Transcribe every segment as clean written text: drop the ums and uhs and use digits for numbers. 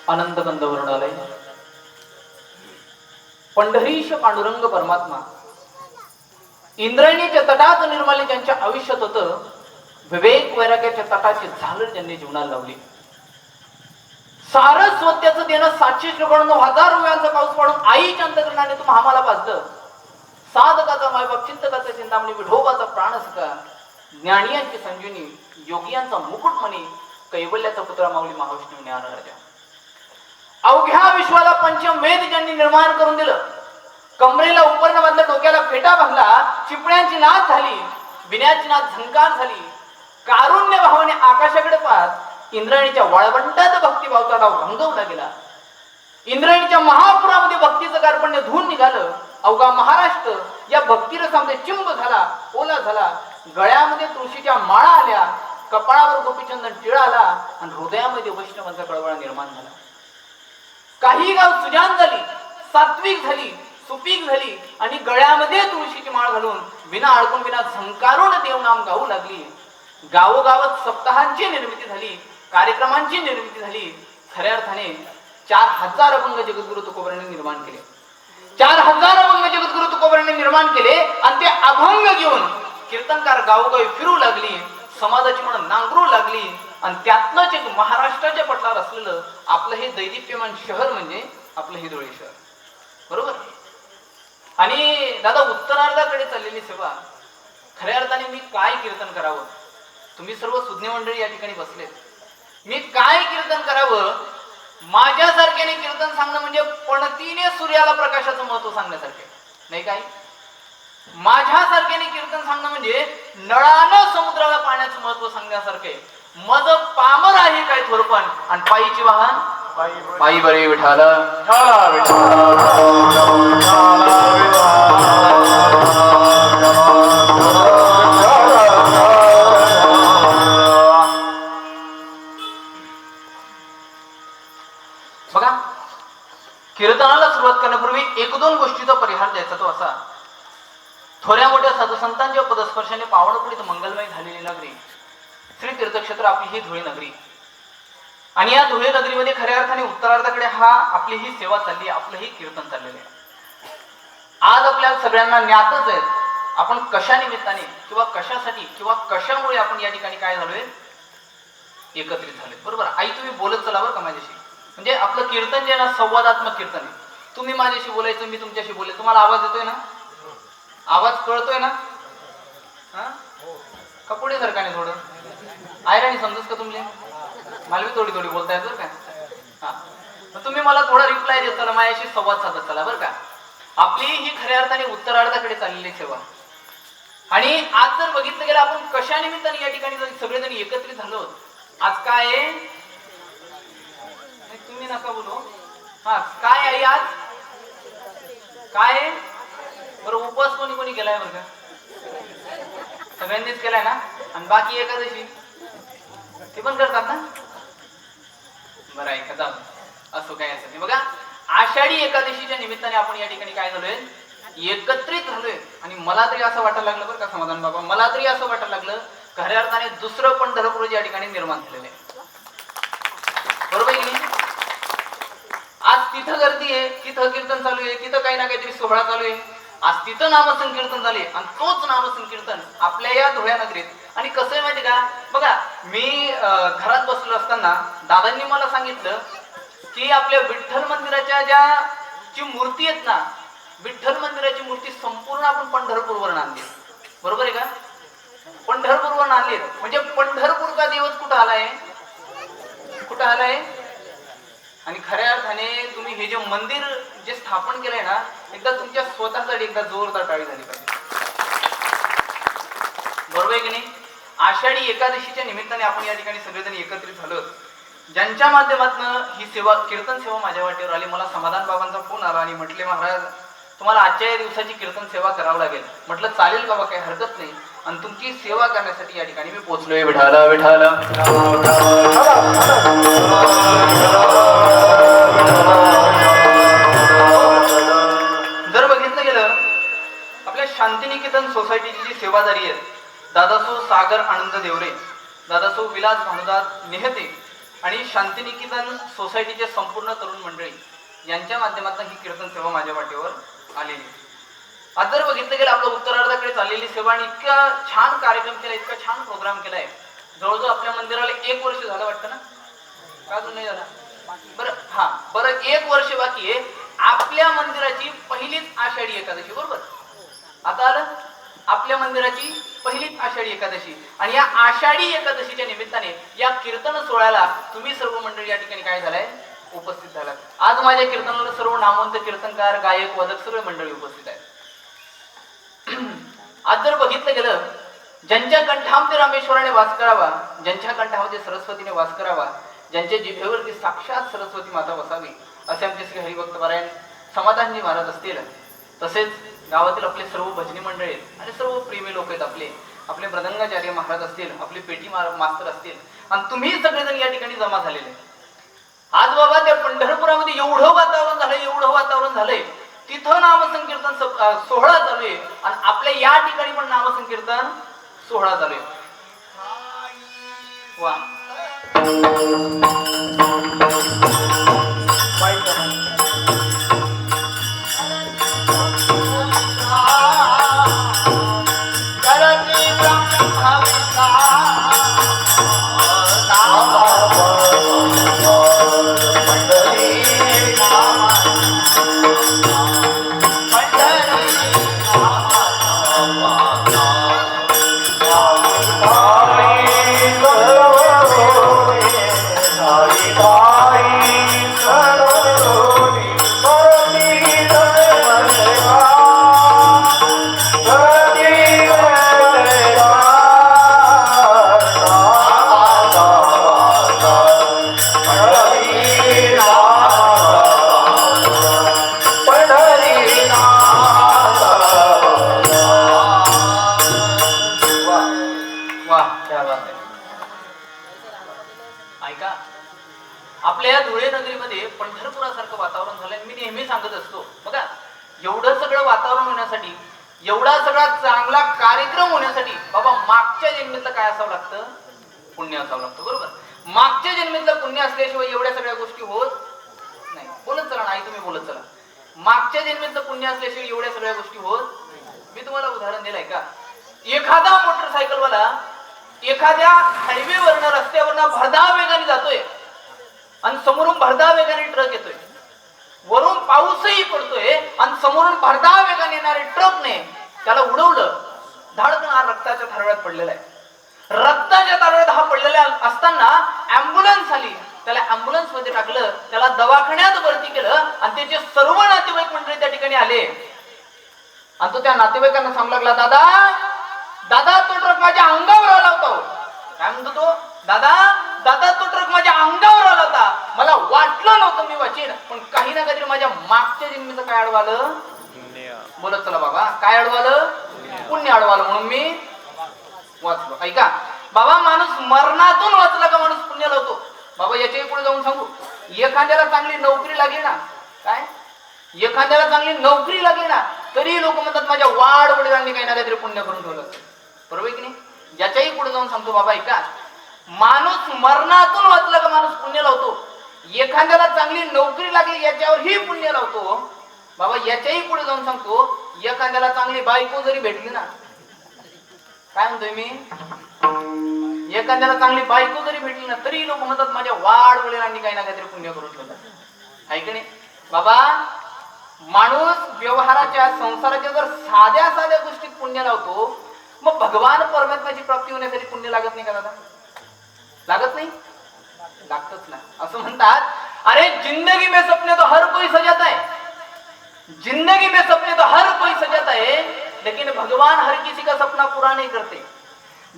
अनंत कंद वर्णालय पंढरीश पांडुरंग परमात्मा इंद्रायणीच्या तटात निर्माल्य ज्यांच्या आयुष्यात होतं, विवेक वैराग्याच्या तटाची झालर ज्यांनी जीवनाला लावली. सारस्वत्याचं देणं 700 रुपयांचा पाऊस पडून आईच्या अंतकरणाने तुम्हा आम्हाला पाजलं. साधकाचा मायबाप चिंतकाचा चिंतामणी विठोबाचा प्राणसका ज्ञानियांची संजीवनी योगियांचा मुकुटमणी कैवल्याचा पुत्र माऊली महाविष्णू ज्ञानराजा. अवघ्या विश्वाला पंचम वेद ज्यांनी निर्माण करून दिलं, कमरेला उपर्ण बांधलं, डोक्याला फेटा बांधला, चिपळ्यांची नाच झाली, विण्याची नाच झंकार झाली. कारुण्य भावाने आकाशाकडे पाहत इंद्रायणीच्या वाळवंटात भक्तिभावचा डाव रंगवला गेला. इंद्रायणीच्या महापुरामध्ये भक्तीचं कार्पण्य धून निघालं. अवघा महाराष्ट्र या भक्तिरसामध्ये चिंब झाला, ओला झाला. गळ्यामध्ये तुळशीच्या माळा आल्या, कपाळावर गोपीचंदन टिळा आला आणि हृदयामध्ये वैष्णवांचा कळवळा निर्माण झाला. काही गाव सुजान झाली, सात्विक झाली, सुपीक झाली आणि गळ्यामध्ये तुळशीची माळ घालून विना अडकून विना झंकारून देवनाम गाऊ लागली. गावोगावात सप्ताहांची निर्मिती झाली, कार्यक्रमांची निर्मिती झाली. खऱ्या अर्थाने 4000 अभंग जगद्गुरु तुकोबारायांनी निर्माण केले. 4000 अभंग जगद्गुरु तुकोबारायांनी निर्माण केले आणि ते अभंग घेऊन कीर्तनकार गावोगावी फिरू लागली, समाजाची म्हणून नांगरू लागली. आणि त्यातनंच एक महाराष्ट्राच्या पटलावर असलेलं आपलं हे दैदिप्यमान शहर म्हणजे आपलं हे धुळे शहर. बरोबर. आणि दादा उत्तरार्धाकडे चाललेली सेवा, खऱ्या अर्थाने मी काय कीर्तन करावं? तुम्ही सर्व सुज्ञ मंडळी या ठिकाणी बसलेत. मी काय कीर्तन करावं? माझ्यासारख्याने कीर्तन सांगणं म्हणजे पणतीने सूर्याला प्रकाशाचं महत्व सांगण्यासारखे नाही. काय माझ्यासारख्याने कीर्तन सांगणं म्हणजे नळानं समुद्राला पाण्याचं महत्व सांगण्यासारखे. मज पामर आहे काय थोरपण आणि पायीची वाहन पायी बरे विठाला. बघा, कीर्तनाला सुरुवात करण्यापूर्वी 1-2 गोष्टीचा परिहार द्यायचा. तो असा, थोड्या मोठ्या साधुसंतांच्या पदस्पर्शाने पावनपुरीत मंगलमय झालेली नगरी श्री तीर्थक्षेत्र आपली ही धुळे नगरी. आणि या धुळे नगरीमध्ये खऱ्या अर्थाने उत्तरार्धाकडे हा आपली ही सेवा चालली, आपलं ही कीर्तन चाललेलं आहे. आज आपल्या सगळ्यांना ज्ञातच आहे आपण कशा निमित्ताने किंवा कशासाठी किंवा कशामुळे आपण या ठिकाणी काय झालोय, एकत्रित झालोय. बरोबर. आई तुम्ही बोलत चला बरं का माझ्याशी. म्हणजे आपलं कीर्तन जे आहे ना, संवादात्मक कीर्तन आहे. तुम्ही माझ्याशी बोलायचं, मी तुमच्याशी बोलायचं. तुम्हाला आवाज येतोय ना? आवाज कळतोय ना? हा कपुडे सरकारने थोडं आयराणी समजत का तुमले? मला बी थोडी थोडी बोलता येत बरं का. हा, मग तुम्ही मला थोडा रिप्लाय देत चला, माझ्याशी संवाद साधत चला बरं का. आपली ही खऱ्या अर्थाने उत्तरार्धाकडे चाललेली सेवा. आणि आज जर बघितलं गेलं आपण कशा निमित्ताने या ठिकाणी सगळेजण एकत्रित झालो. आज काय आहे? तुम्ही नका बोलू. हा, काय आहे आज? काय आहे बरं? उपवास कोणी कोणी केलाय बरं का? सगळ्यांनीच केलाय ना? आणि बाकी एकादशी ते पण करतात ना? बरं आहे का? असं काय असं नाही. बघा, आषाढी एकादशीच्या निमित्ताने आपण या ठिकाणी काय झालोय, एकत्रित झालोय. आणि मला तरी असं वाटायला लागलं बरं का समाधान बाबा, मला तरी असं वाटायला लागलं खऱ्या अर्थाने दुसरं पंढरपूर या ठिकाणी निर्माण झालेलं आहे. बरोबर आहे की नाही? आज तिथं गर्दी आहे, तिथं कीर्तन चालू आहे, तिथं काही ना काहीतरी सोहळा चालू आहे. आज तिथं नामसंकीर्तन झाले आणि तोच नामसंकीर्तन आपल्या या धुळ्या नगरीत. आणि कसं आहे माहिती का? बघा, मी घरात बसलो असताना दादांनी मला सांगितलं की आपल्या विठ्ठल मंदिराच्या जी मूर्ती आहेत ना, विठ्ठल मंदिराची मूर्ती संपूर्ण आपण पंढरपूरवरून आणली. बरोबर आहे का? पंढरपूरवरून आणली. म्हणजे पंढरपूरचा देवच कुठं आलाय? कुठं आलाय? आणि खऱ्या अर्थाने तुम्ही हे जे मंदिर जे स्थापन केलंय ना, एकदा तुमच्या स्वतःसाठी एकदा जोरदार टाळी झाली पाहिजे. बरोबर आहे की नाही? आषाढी एकादशीच्या निमित्ताने आपण या ठिकाणी सगळेजण एकत्रित झालो. ज्यांच्या माध्यमातून ही सेवा, कीर्तन सेवा माझ्या वाटेवर आली. मला समाधान बाबांचा फोन आला आणि म्हटले, महाराज तुम्हाला आजच्या या दिवसाची कीर्तन सेवा करावं लागेल. म्हटलं चालेल बाबा, काही हरकत नाही. आणि तुमची सेवा करण्यासाठी या ठिकाणी मी पोहोचलोय. विठाला विठाला. जर बघितलं गेलं शांतिनिकेतन सोसायटीची जी सेवादारी आहेत, दादासो सागर आनंद देवरे, दादासो विलास भानुदास नेहते आणि शांतिनिकेतन सोसायटीचे संपूर्ण तरुण मंडळी यांच्या माध्यमातून ही कीर्तन सेवा माझ्या वाटेवर आलेली. आज जर बघितलं गेलं आपल्या उत्तरार्धाकडे चाललेली सेवा आणि इतका छान कार्यक्रम केला, इतका छान प्रोग्राम केलाय. जवळजवळ आपल्या मंदिराला 1 वर्ष झालं वाटतं ना, का अजून नाही झालं? बरं 1 वर्ष बाकी आहे. आपल्या मंदिराची पहिलीच आषाढी एकादशी, बरोबर? आता आलं आपल्या मंदिराची पहिलीच आषाढी एकादशी आणि या आषाढी एकादशीच्या निमित्ताने या कीर्तन सोहळ्याला तुम्ही सर्व मंडळी या ठिकाणी काय झालाय, उपस्थित झालात. आज माझ्या कीर्तनाला सर्व नामवंत कीर्तनकार, गायक, वादक सगळे मंडळी उपस्थित आहेत. आज जर बघितलं गेलं, ज्यांच्या कंठामध्ये रामेश्वराने वास करावा, ज्यांच्या कंठामध्ये सरस्वतीने वास करावा, ज्यांच्या जिभेवरती साक्षात सरस्वती माता बसावी, असे आमचे श्री हरिभक्त पारायण समाधानजी महाराज असतील, तसेच गावातील आपले सर्व भजनी मंडळी आहेत आणि सर्व प्रेमी लोक आहेत, आपले मृदंगाचार्य महाराज असतील, आपले पेटी मास्तर असतील आणि तुम्ही सगळेजण या ठिकाणी जमा झालेले. आज बाबा त्या पंढरपुरामध्ये एवढं वातावरण झालंय, तिथं नामसंकीर्तन सोहळा चालू आहे आणि आपल्या या ठिकाणी पण नामसंकीर्तन सोहळा चालू आहे. वा आपल्या धुळे नगरीमध्ये पंढरपुरासारखं वातावरण झालंय. मी नेहमी सांगत असतो बघा, एवढं सगळं वातावरण होण्यासाठी, एवढा सगळा चांगला कार्यक्रम होण्यासाठी बाबा मागच्या जन्मीतलं काय असावं लागतं, पुण्य असावं लागतं, बरोबर? मागच्या जन्मीतलं पुण्य असल्याशिवाय एवढ्या सगळ्या गोष्टी होत नाही. बोलत चला नाही, तुम्ही बोलत चला. मागच्या जन्मीतलं पुण्य असल्याशिवाय एवढ्या सगळ्या गोष्टी होत. मी तुम्हाला उदाहरण दिलंय का, एखादा मोटरसायकलवाला एखाद्या हायवेवरनं, रस्त्यावरनं भरधाव वेगाने जातोय आणि समोरून भरधाव वेगाने ट्रक येतोय, वरून पाऊसही पडतोय आणि समोरून भरधाव वेगाने येणारे ट्रकने त्याला उडवलं, धडकन रक्ताच्या थारोळ्यात पडलेला आहे. रक्ताच्या थारोळ्यात हा पडलेला असताना ऍम्ब्युलन्स आली, त्याला ऍम्ब्युलन्स मध्ये टाकलं, त्याला दवाखान्यात भरती केलं आणि त्याचे सर्व नातेवाईक मंडळी त्या ठिकाणी आले आणि तो त्या नातेवाईकांना सांगू लागला, दादा तो ट्रक माझ्या अंगावर आला होता. काय म्हणतो तो, दादा तो ट्रक माझ्या अंगावर आला होता, मला वाटलं नव्हतं मी वाचीन, पण काही ना काहीतरी माझ्या मागच्या जन्मीचं काय अडवालं. बोलत चला बाबा, काय अडवालं, पुण्य अडवालं, म्हणून मी वाचलो. ऐका बाबा, माणूस मरणातून वाचला का माणूस पुण्य लावतो. बाबा याच्याही पुढे जाऊन सांगू, एखाद्याला चांगली नोकरी लागली ना, काय एखाद्याला चांगली नोकरी लागली ना, तरी लोक म्हणतात माझ्या वाढ वडिलांनी काही ना काहीतरी पुण्य करून ठेवलं, बरोबर की नाही? याच्याही पुढे जाऊन सांगतो बाबा, ऐका, माणूस मरणातून वाचला का माणूस पुण्य लावतो. एखाद्याला चांगली नोकरी लागली याच्यावरही पुण्य लावतो. बाबा याच्याही पुढे जाऊन सांगतो, एखाद्याला चांगली बायको जरी भेटली ना, काय म्हणतोय मी, एखाद्याला चांगली बायको जरी भेटली ना, तरी लोक म्हणतात माझ्या वाढ वडिलांनी काही ना काहीतरी पुण्य करून ठेवलं. आहे की नाही बाबा? माणूस व्यवहाराच्या, संसाराच्या जर साध्या गोष्टीत पुण्य लावतो, मग भगवान परमात्म्याची प्राप्ती होण्यासाठी पुण्य लागत नाही का दादा? लागत नाही? लागतच ना. असं म्हणतात, अरे जिंदगी में सपने तो हर कोई सजाता है, जिंदगी में सपने तो हर कोई सजाता है, लेकिन भगवान हर किसी का सपना पूरा नहीं करते.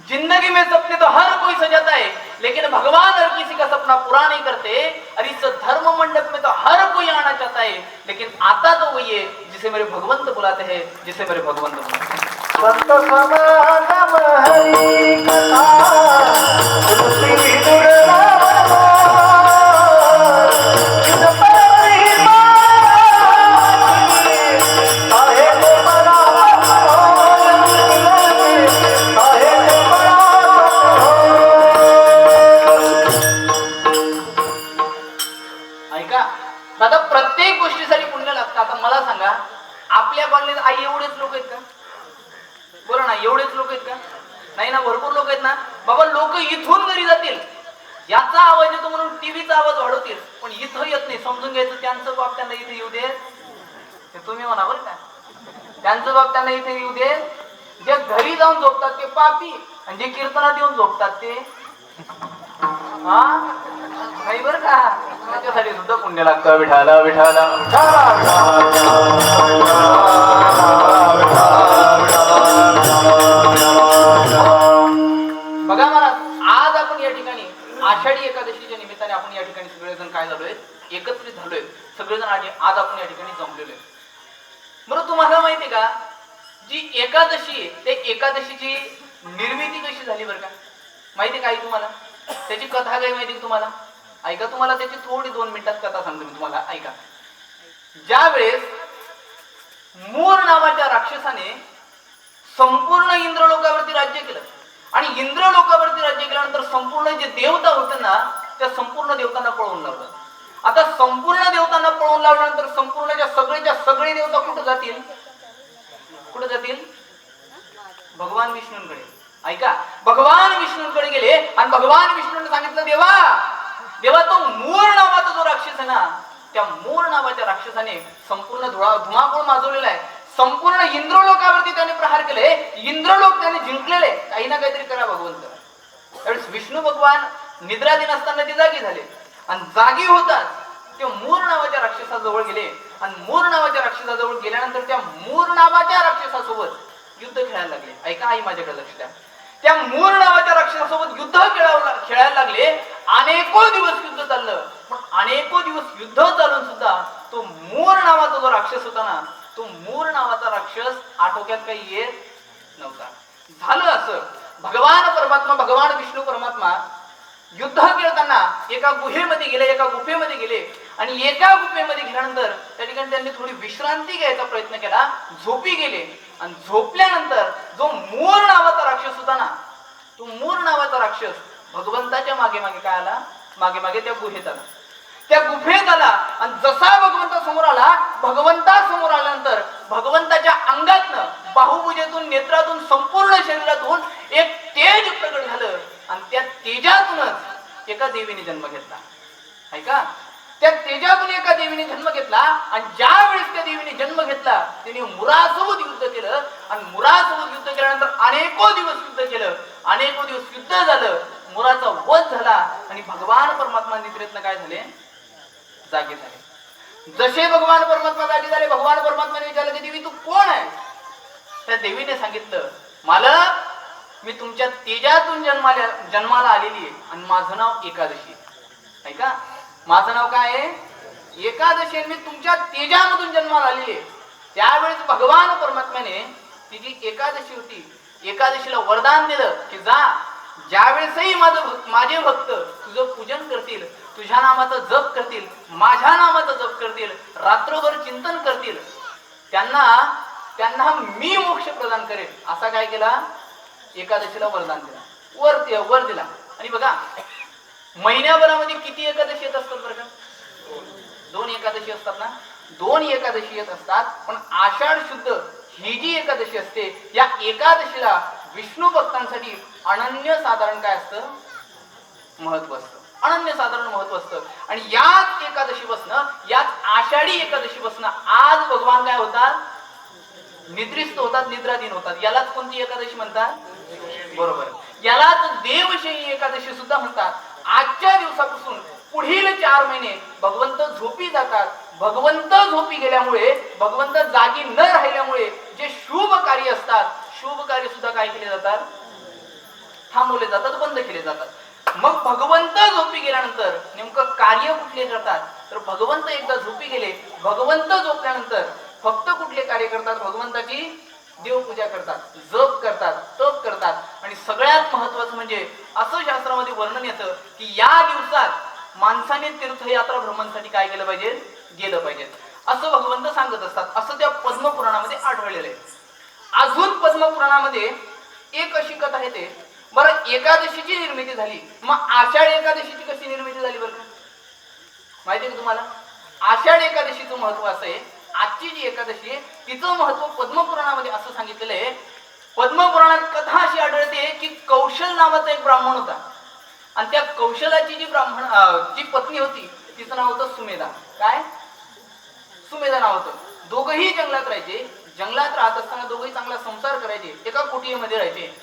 जिंदगी में सपने तो हर कोई सजाता है, लेकिन भगवान हर किसी का सपना पूरा नहीं करते. और इस धर्म मंडप में तो हर कोई आना चाहता है, लेकिन आता तो वही है जिसे मेरे भगवंत बुलाते हैं, जिसे मेरे भगवंत बुलाते हैं. संत समागम हरि कथा तुलसी दुर्लभ जिन परिमा साहेब बराबर आपल्या कॉलनीत आई एवढेच लोक आहेत का? बोला ना, एवढेच लोक आहेत का? नाही ना, भरपूर लोक आहेत ना. बाबा लोक इथून घरी जातील, याचा आवाज येतो म्हणून टीव्हीचा आवाज वाढवतील, पण इथं येत नाही. समजून घ्यायचं, त्यांचं बाप त्यांना इथे येऊ दे, ते तुम्ही म्हणा बरं का. त्यांचं बाप त्यांना इथे येऊ दे. जे घरी जाऊन झोपतात ते पापी, आणि जे कीर्तनात येऊन झोपतात ते हा नाही बरं का. त्याच्यासाठी सुद्धा पुण्य लागतं. विठाला विठाला बघा महाराज, आज आपण या ठिकाणी आषाढी एकादशीच्या निमित्ताने आपण या ठिकाणी सगळेजण काय झालोय, एकत्रित झालोय. सगळेजण आज आपण या ठिकाणी जमलेलो आहे. बरं, तुम्हाला माहिती का जी एकादशी, ते एकादशीची निर्मिती कशी झाली बरं का? माहिती काय तुम्हाला? त्याची कथा काय माहिती तुम्हाला? ऐका, तुम्हाला त्याची थोडी 2 मिनिटात कथा सांगतो मी तुम्हाला. ऐका. ज्या वेळेस मूर नावाच्या राक्षसाने संपूर्ण इंद्रलोकावरती राज्य केलं, आणि इंद्रलोकावरती राज्य केल्यानंतर संपूर्ण जे देवता होते ना, त्या संपूर्ण देवतांना पळवून लावलं. आता संपूर्ण देवतांना पळवून लावल्यानंतर संपूर्णच्या सगळे देवता कुठं जातील? कुठं जातील? भगवान विष्णूंकडे. ऐका, भगवान विष्णूंकडे गेले आणि भगवान विष्णूंनी सांगितलं, देवा तो मूर नावाचा जो राक्षस आहे ना, त्या मूर नावाच्या राक्षसाने संपूर्ण धुमाकूळ माजवलेला आहे. संपूर्ण इंद्रलोकावरती त्याने प्रहार केले. इंद्रलोक त्याने जिंकलेले. काही ना काहीतरी करा भगवंत. त्यावेळेस विष्णू भगवान निद्राधीन असताना ते जागी झाले, आणि जागी होताच ते मूर नावाच्या राक्षसाजवळ गेले, आणि मूर नावाच्या राक्षसाजवळ गेल्यानंतर त्या मूर नावाच्या राक्षसासोबत युद्ध खेळायला लागले. ऐका आई, माझ्याकडे लक्ष द्या. त्या मूर नावाच्या राक्षसासोबत युद्ध खेळायला लागले. अनेको दिवस युद्ध चाललं, पण अनेको दिवस युद्ध चालून सुद्धा तो मूर नावाचा जो राक्षस होता ना, तो मूर नावाचा राक्षस आटोक्यात काही येत नव्हता. झालं असं, भगवान विष्णू परमात्मा युद्ध खेळताना एका गुहेमध्ये गेले, आणि एका गुफेमध्ये गेल्यानंतर त्या ठिकाणी त्यांनी थोडी विश्रांती घ्यायचा प्रयत्न केला. झोपी गेले, आणि झोपल्यानंतर जो मूर नावाचा राक्षस होता ना, तो मूर नावाचा राक्षस भगवंताच्या मागे मागे काय आला? मागे त्या गुहेत आला. त्या गुफेत आला, आणि जसा भगवंतासमोर आल्यानंतर भगवंताच्या अंगातनं, बाहुभुजेतून, नेत्रातून, संपूर्ण शरीरातून एक तेज प्रकट झालं, आणि त्या तेजातूनच एका देवीने जन्म घेतला. ऐका, त्या तेजातून एका देवीने जन्म घेतला, आणि ज्या वेळेस त्या देवीने जन्म घेतला, तिने मुरासोबत युद्ध केलं, आणि मुरासोबत युद्ध केल्यानंतर अनेको दिवस युद्ध झालं. मुराचा वध झाला, आणि भगवान परमात्मा निद्रेतनं काय झाले? जागे झाले. जसे भगवान परमात्मा जागे झाले, भगवान परमात्माने विचारलं की देवी तू कोण आहे? त्या देवीने सांगितलं, मालक, मी तुमच्या तेजातून जन्माला आलेली आहे, आणि माझं नाव एकादशी. ऐका, माझं नाव काय आहे? एकादशी. मी तुमच्या तेजामधून जन्माला आलेली आहे. त्यावेळेस भगवान परमात्म्याने ती जी एकादशी होती, एकादशीला वरदान दिलं की जा, ज्यावेळेसही माझे भक्त तुझं पूजन करतील, तुझ्या नामाचा जप करतील, माझ्या नामाचा जप करतील, रात्रभर चिंतन करतील, त्यांना मी मोक्ष प्रदान करेल. असा काय केला? एकादशीला वरदान दिला, वर दिला. आणि बघा, महिन्याभरामध्ये किती एकादशी येत असतात बरं का? 2 एकादशी असतात ना. 2 एकादशी येत असतात, पण आषाढ शुद्ध ही जी एकादशी असते, या एकादशीला विष्णू भक्तांसाठी अनन्यसाधारण काय असतं? महत्व असतं. अनन्यसाधारण महत्व असतं. आणि याच एकादशीपासनं, याच आषाढी एकादशीपासनं आज भगवान काय होतात? निद्रिस्त होतात, निद्राधीन होतात. यालाच कोणती एकादशी म्हणतात? बरोबर, यालाच देवशयनी एकादशी सुद्धा म्हणतात. आजच्या दिवसापासून पुढील 4 महिने भगवंत झोपी जातात. भगवंत झोपी गेल्यामुळे, भगवंत जागी न राहिल्यामुळे जे शुभ कार्य असतात, शुभ कार्य सुद्धा काय केले जातात? थांबवले जातात, बंद केले जातात. मग भगवंत झोपी गेल्यानंतर नेमकं कार्य कुठले करतात? तर भगवंत एकदा झोपी गेले, भगवंत झोपल्यानंतर फक्त कुठले कार्य करतात? भगवंताची देवपूजा करतात, जप करतात, तप करतात. आणि सगळ्यात महत्वाचं म्हणजे असं शास्त्रामध्ये वर्णन येतं की या दिवसात माणसाने तीर्थयात्रा भ्रमणासाठी काय केलं पाहिजे? गेलं पाहिजे, असं भगवंत सांगत असतात. असं त्या पद्मपुराणामध्ये आढळलेलं आहे. अजून पद्मपुराणामध्ये एक अशी कथा येते. बरं, एकादशीची निर्मिती झाली, मग आषाढ एकादशीची कशी निर्मिती झाली बरं? माहिती आहे का तुम्हाला? आषाढ एकादशीचं महत्व असं आहे, आजची जी एकादशी आहे तिचं महत्व पद्मपुराणामध्ये असं सांगितलेलं आहे. पद्मपुराणात कथा अशी आढळते की कौशल नावाचा एक ब्राह्मण होता आणि त्या कौशलाची जी पत्नी होती तिचं नाव होतं सुमेधा. काय? सुमेधा नाव होतं. दोघंही जंगलात राहायचे. जंगलात राहत असताना दोघंही चांगला संसार करायचे. एका कुटियेमध्ये राहायचे.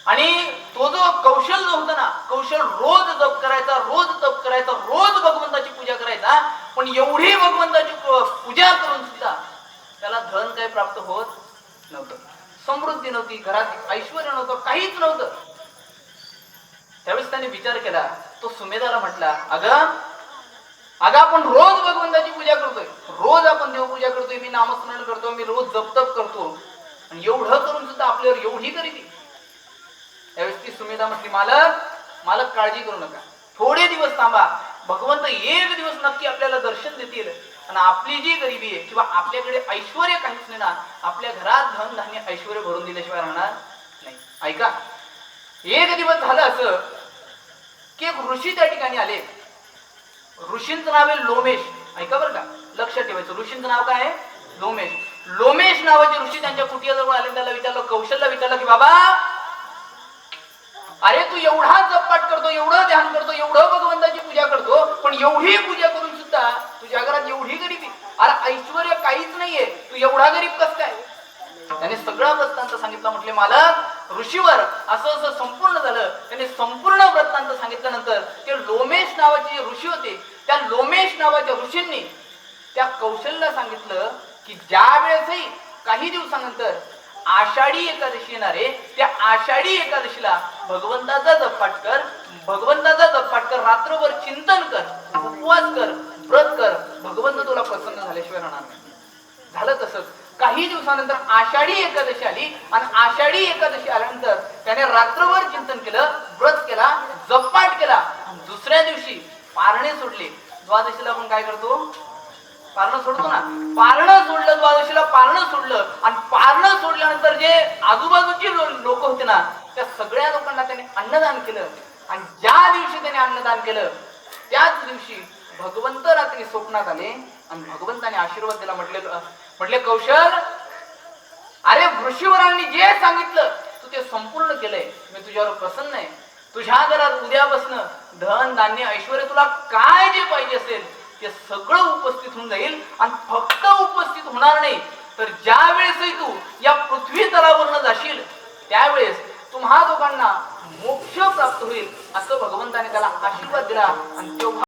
आणि तो जो कौशल जो होता ना, कौशल रोज जप करायचा, रोज तप करायचा, रोज भगवंताची पूजा करायचा. पण एवढी भगवंताची पूजा करून सुद्धा त्याला धन काही प्राप्त होत नव्हतं. समृद्धी नव्हती, घरात ऐश्वर्य नव्हतं, काहीच नव्हतं. त्यावेळेस त्याने विचार केला. तो सुमेधाला म्हटला, अगं आपण रोज भगवंताची पूजा करतोय, रोज आपण देवपूजा करतोय, मी नामस्मरण करतो, मी रोज जपतप करतो, आणि एवढं करून सुद्धा आपल्यावर एवढी गरिबी. त्यावेळेस ती सुमेधा म्हटली, मालक काळजी करू नका, थोडे दिवस थांबा, भगवंत एक दिवस नक्की आपल्याला दर्शन देतील आणि आपली जी गरिबी आहे किंवा आपल्याकडे ऐश्वर्य काहीच नाही ना, आपल्या घरात धन धान्य ऐश्वर्य भरून दिल्याशिवाय राहणार नाही. ऐका, एक दिवस झालं असं की एक ऋषी त्या ठिकाणी आले. ऋषींचं नाव आहे लोमेश. ऐका बरं का, लक्षात ठेवायचं. ऋषींचं नाव काय आहे? लोमेश. लोमेश नावाचे ऋषी त्यांच्या कुटियाजवळ आले. त्याला विचारलं, कौशलला विचारलं की बाबा, अरे तू एवढा जपपाट करतो, एवढं ध्यान करतो, एवढं भगवंताची पूजा करतो, पण एवढी पूजा करून सुद्धा तुझ्या घरात एवढी गरिबी, अरे ऐश्वर्य काहीच नाहीये, तू एवढा गरीब कस काय? त्याने सगळा वृत्तांत सांगितलं. म्हटले, मालक ऋषीवर असं असं संपूर्ण झालं. त्याने संपूर्ण वृत्तांत सांगितल्यानंतर ते लोमेश नावाचे जे ऋषी होते, त्या लोमेश नावाच्या ऋषींनी त्या कौशलला सांगितलं की ज्या वेळेसही काही दिवसानंतर आषाढी एकादशी येणार आहे, त्या आषाढी एकादशीला भगवंताचा जपपाट कर, रात्रभर चिंतन कर, उपवास कर, व्रत कर, भगवंत तुला प्रसन्न झाल्याशिवाय राहणार नाही. झालं तसंच. काही दिवसानंतर आषाढी एकादशी आली आणि आषाढी एकादशी आल्यानंतर त्याने रात्रभर चिंतन केलं, व्रत केला, जपपाट केला, आणि दुसऱ्या दिवशी पारणे सोडले. द्वादशीला आपण काय करतो? पारणं सोडतो ना. पारणं सोडलं, द्वादशीला पारणं सोडलं, आणि पारणं सोडल्यानंतर जे आजूबाजूची लोक होते ना, त्या सगळ्या लोकांना त्याने अन्नदान केलं. आणि ज्या दिवशी त्याने अन्नदान केलं त्याच दिवशी भगवंत रात्री स्वप्नात आले आणि भगवंताने आशीर्वाद दिला. म्हटले कौशल, अरे ऋषीवरांनी जे सांगितलं तू ते संपूर्ण केलंय, मी तुझ्यावर प्रसन्न आहे. तुझ्या घरात उद्यापासनं धन धान्य ऐश्वर्य तुला काय जे पाहिजे असेल ते सगळं उपस्थित होऊन जाईल. आणि फक्त उपस्थित होणार नाही तर ज्या वेळेसही तू या पृथ्वी तलावरनं जाशील त्यावेळेस तुम्हा दोघांना मोक्ष प्राप्त होईल, असं भगवंताने त्याला आशीर्वाद दिला. आणि तेव्हा